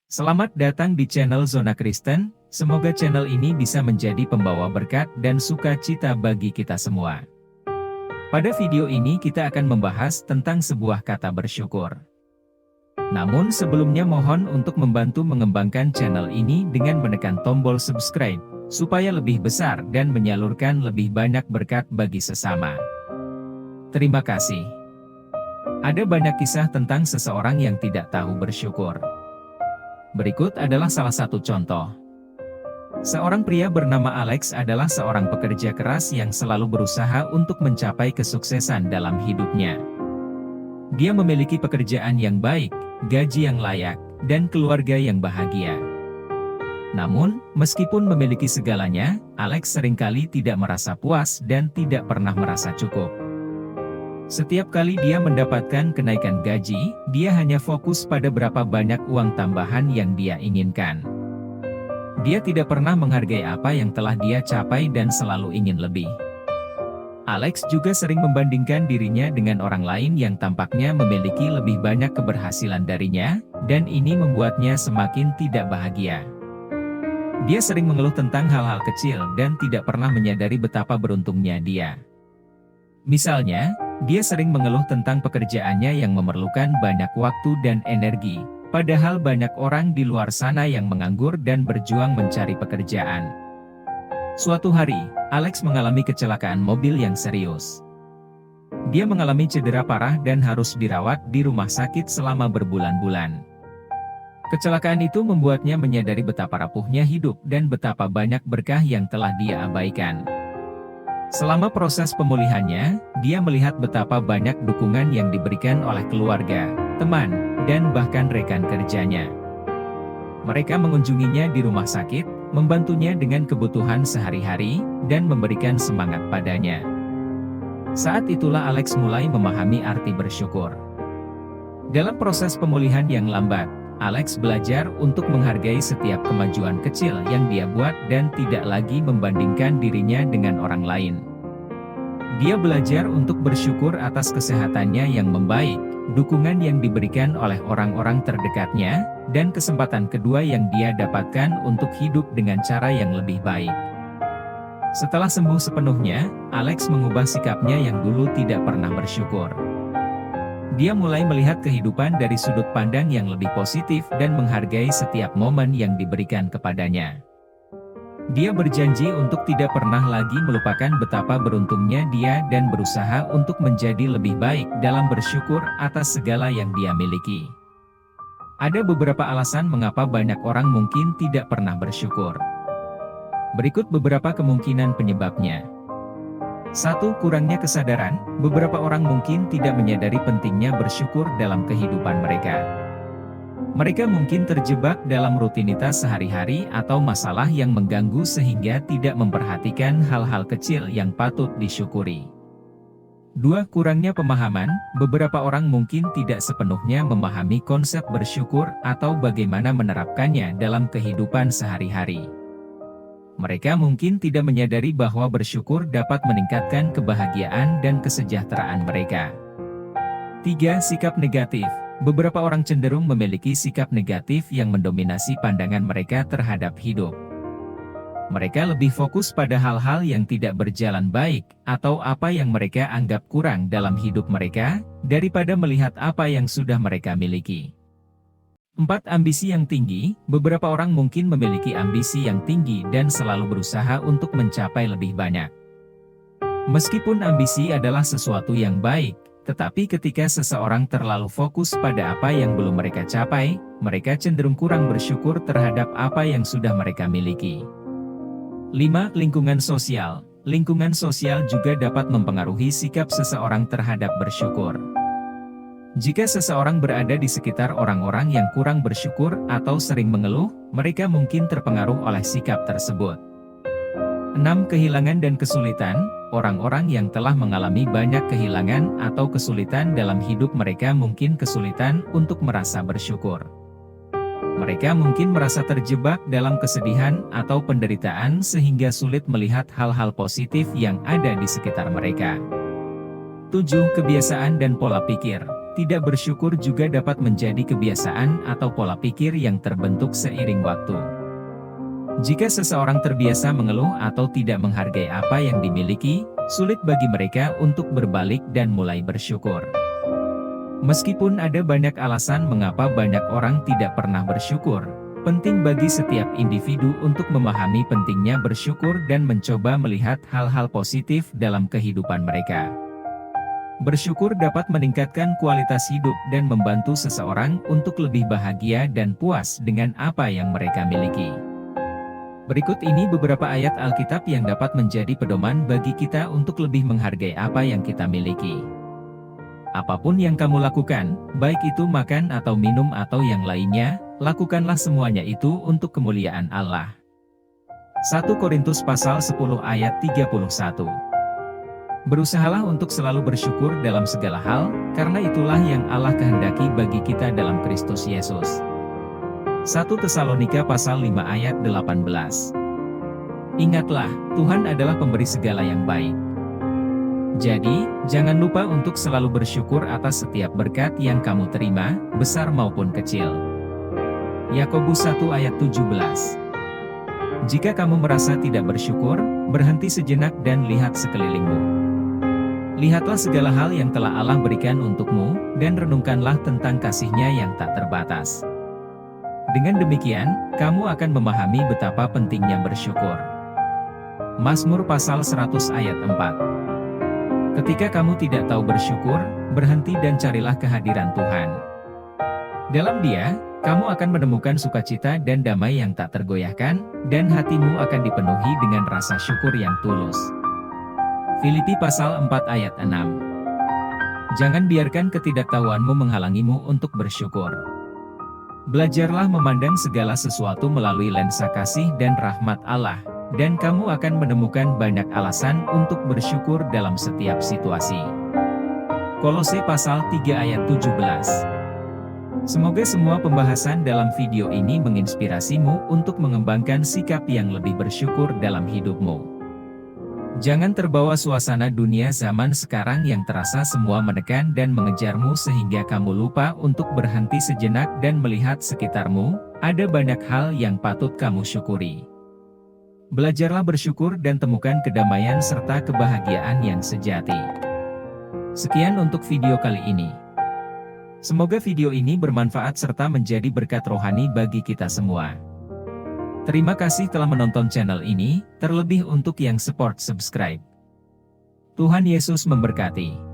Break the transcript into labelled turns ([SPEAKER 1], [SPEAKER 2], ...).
[SPEAKER 1] Selamat datang di channel Zona Kristen, semoga channel ini bisa menjadi pembawa berkat dan sukacita bagi kita semua. Pada video ini kita akan membahas tentang sebuah kata bersyukur. Namun sebelumnya mohon untuk membantu mengembangkan channel ini dengan menekan tombol subscribe, supaya lebih besar dan menyalurkan lebih banyak berkat bagi sesama. Terima kasih. Ada banyak kisah tentang seseorang yang tidak tahu bersyukur. Berikut adalah salah satu contoh. Seorang pria bernama Alex adalah seorang pekerja keras yang selalu berusaha untuk mencapai kesuksesan dalam hidupnya. Dia memiliki pekerjaan yang baik, gaji yang layak, dan keluarga yang bahagia. Namun, meskipun memiliki segalanya, Alex seringkali tidak merasa puas dan tidak pernah merasa cukup. Setiap kali dia mendapatkan kenaikan gaji, dia hanya fokus pada berapa banyak uang tambahan yang dia inginkan. Dia tidak pernah menghargai apa yang telah dia capai dan selalu ingin lebih. Alex juga sering membandingkan dirinya dengan orang lain yang tampaknya memiliki lebih banyak keberhasilan darinya, dan ini membuatnya semakin tidak bahagia. Dia sering mengeluh tentang hal-hal kecil dan tidak pernah menyadari betapa beruntungnya dia. Misalnya, dia sering mengeluh tentang pekerjaannya yang memerlukan banyak waktu dan energi, padahal banyak orang di luar sana yang menganggur dan berjuang mencari pekerjaan. Suatu hari, Alex mengalami kecelakaan mobil yang serius. Dia mengalami cedera parah dan harus dirawat di rumah sakit selama berbulan-bulan. Kecelakaan itu membuatnya menyadari betapa rapuhnya hidup dan betapa banyak berkah yang telah dia abaikan. Selama proses pemulihannya, dia melihat betapa banyak dukungan yang diberikan oleh keluarga, teman, dan bahkan rekan kerjanya. Mereka mengunjunginya di rumah sakit, membantunya dengan kebutuhan sehari-hari, dan memberikan semangat padanya. Saat itulah Alex mulai memahami arti bersyukur. Dalam proses pemulihan yang lambat, Alex belajar untuk menghargai setiap kemajuan kecil yang dia buat dan tidak lagi membandingkan dirinya dengan orang lain. Dia belajar untuk bersyukur atas kesehatannya yang membaik, dukungan yang diberikan oleh orang-orang terdekatnya, dan kesempatan kedua yang dia dapatkan untuk hidup dengan cara yang lebih baik. Setelah sembuh sepenuhnya, Alex mengubah sikapnya yang dulu tidak pernah bersyukur. Dia mulai melihat kehidupan dari sudut pandang yang lebih positif dan menghargai setiap momen yang diberikan kepadanya. Dia berjanji untuk tidak pernah lagi melupakan betapa beruntungnya dia dan berusaha untuk menjadi lebih baik dalam bersyukur atas segala yang dia miliki. Ada beberapa alasan mengapa banyak orang mungkin tidak pernah bersyukur. Berikut beberapa kemungkinan penyebabnya. 1. Kurangnya kesadaran. Beberapa orang mungkin tidak menyadari pentingnya bersyukur dalam kehidupan mereka. Mereka mungkin terjebak dalam rutinitas sehari-hari atau masalah yang mengganggu sehingga tidak memperhatikan hal-hal kecil yang patut disyukuri. 2. Kurangnya pemahaman. Beberapa orang mungkin tidak sepenuhnya memahami konsep bersyukur atau bagaimana menerapkannya dalam kehidupan sehari-hari. Mereka mungkin tidak menyadari bahwa bersyukur dapat meningkatkan kebahagiaan dan kesejahteraan mereka. 3. Sikap negatif. Beberapa orang cenderung memiliki sikap negatif yang mendominasi pandangan mereka terhadap hidup. Mereka lebih fokus pada hal-hal yang tidak berjalan baik, atau apa yang mereka anggap kurang dalam hidup mereka, daripada melihat apa yang sudah mereka miliki. 4. Ambisi yang tinggi. Beberapa orang mungkin memiliki ambisi yang tinggi dan selalu berusaha untuk mencapai lebih banyak. Meskipun ambisi adalah sesuatu yang baik, tetapi ketika seseorang terlalu fokus pada apa yang belum mereka capai, mereka cenderung kurang bersyukur terhadap apa yang sudah mereka miliki. 5. Lingkungan sosial. Lingkungan sosial juga dapat mempengaruhi sikap seseorang terhadap bersyukur. Jika seseorang berada di sekitar orang-orang yang kurang bersyukur atau sering mengeluh, mereka mungkin terpengaruh oleh sikap tersebut. 6. Kehilangan dan kesulitan. Orang-orang yang telah mengalami banyak kehilangan atau kesulitan dalam hidup mereka mungkin kesulitan untuk merasa bersyukur. Mereka mungkin merasa terjebak dalam kesedihan atau penderitaan sehingga sulit melihat hal-hal positif yang ada di sekitar mereka. 7. Kebiasaan dan pola pikir. Tidak bersyukur juga dapat menjadi kebiasaan atau pola pikir yang terbentuk seiring waktu. Jika seseorang terbiasa mengeluh atau tidak menghargai apa yang dimiliki, sulit bagi mereka untuk berbalik dan mulai bersyukur. Meskipun ada banyak alasan mengapa banyak orang tidak pernah bersyukur, penting bagi setiap individu untuk memahami pentingnya bersyukur dan mencoba melihat hal-hal positif dalam kehidupan mereka. Bersyukur dapat meningkatkan kualitas hidup dan membantu seseorang untuk lebih bahagia dan puas dengan apa yang mereka miliki. Berikut ini beberapa ayat Alkitab yang dapat menjadi pedoman bagi kita untuk lebih menghargai apa yang kita miliki. Apapun yang kamu lakukan, baik itu makan atau minum atau yang lainnya, lakukanlah semuanya itu untuk kemuliaan Allah. 1 Korintus pasal 10 ayat 31. Berusahalah untuk selalu bersyukur dalam segala hal, karena itulah yang Allah kehendaki bagi kita dalam Kristus Yesus. 1 Tesalonika pasal 5 ayat 18. Ingatlah, Tuhan adalah pemberi segala yang baik. Jadi, jangan lupa untuk selalu bersyukur atas setiap berkat yang kamu terima, besar maupun kecil. Yakobus 1 ayat 17. Jika kamu merasa tidak bersyukur, berhenti sejenak dan lihat sekelilingmu. Lihatlah segala hal yang telah Allah berikan untukmu, dan renungkanlah tentang kasih-Nya yang tak terbatas. Dengan demikian, kamu akan memahami betapa pentingnya bersyukur. Mazmur pasal 100 ayat 4. Ketika kamu tidak tahu bersyukur, berhenti dan carilah kehadiran Tuhan. Dalam Dia, kamu akan menemukan sukacita dan damai yang tak tergoyahkan, dan hatimu akan dipenuhi dengan rasa syukur yang tulus. Filipi pasal 4 ayat 6. Jangan biarkan ketidaktahuanmu menghalangimu untuk bersyukur. Belajarlah memandang segala sesuatu melalui lensa kasih dan rahmat Allah, dan kamu akan menemukan banyak alasan untuk bersyukur dalam setiap situasi. Kolose pasal 3 ayat 17. Semoga semua pembahasan dalam video ini menginspirasimu untuk mengembangkan sikap yang lebih bersyukur dalam hidupmu. Jangan terbawa suasana dunia zaman sekarang yang terasa semua menekan dan mengejarmu sehingga kamu lupa untuk berhenti sejenak dan melihat sekitarmu. Ada banyak hal yang patut kamu syukuri. Belajarlah bersyukur dan temukan kedamaian serta kebahagiaan yang sejati. Sekian untuk video kali ini. Semoga video ini bermanfaat serta menjadi berkat rohani bagi kita semua. Terima kasih telah menonton channel ini, terlebih untuk yang support subscribe. Tuhan Yesus memberkati.